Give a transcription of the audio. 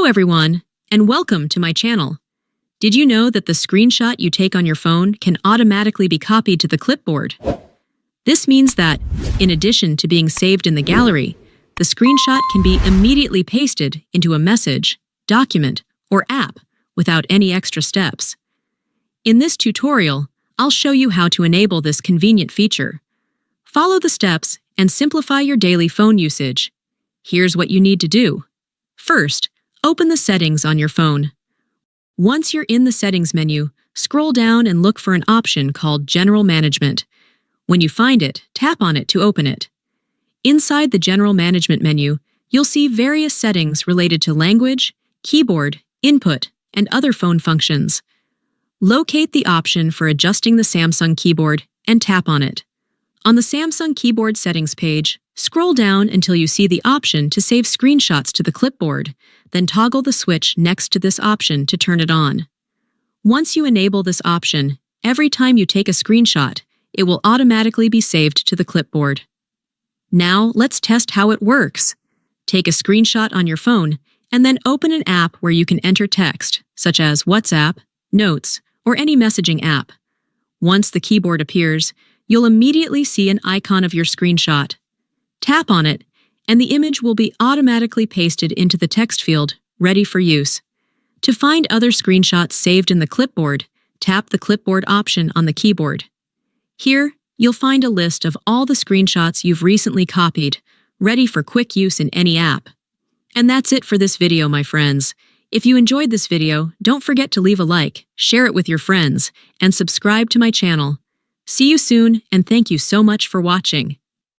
everyone, and welcome to my channel. Did you know that the screenshot you take on your phone can automatically be copied to the clipboard? This means that, in addition to being saved in the gallery, the screenshot can be immediately pasted into a message, document, or app without any extra steps. In this tutorial, I'll show you how to enable this convenient feature. Follow the steps and simplify your daily phone usage. Here's what you need to do. First, open the settings on your phone. Once you're in the settings menu, scroll down and look for an option called General Management. When you find it, tap on it to open it. Inside the General Management menu, you'll see various settings related to language, keyboard, input, and other phone functions. Locate the option for adjusting the Samsung keyboard and tap on it. On the Samsung keyboard settings page, scroll down until you see the option to save screenshots to the clipboard, then toggle the switch next to this option to turn it on. Once you enable this option, every time you take a screenshot, it will automatically be saved to the clipboard. Now, let's test how it works. Take a screenshot on your phone, and then open an app where you can enter text, such as WhatsApp, Notes, or any messaging app. Once the keyboard appears, you'll immediately see an icon of your screenshot. Tap on it, and the image will be automatically pasted into the text field, ready for use. To find other screenshots saved in the clipboard, tap the clipboard option on the keyboard. Here, you'll find a list of all the screenshots you've recently copied, ready for quick use in any app. And that's it for this video, my friends. If you enjoyed this video, don't forget to leave a like, share it with your friends, and subscribe to my channel. See you soon, and thank you so much for watching.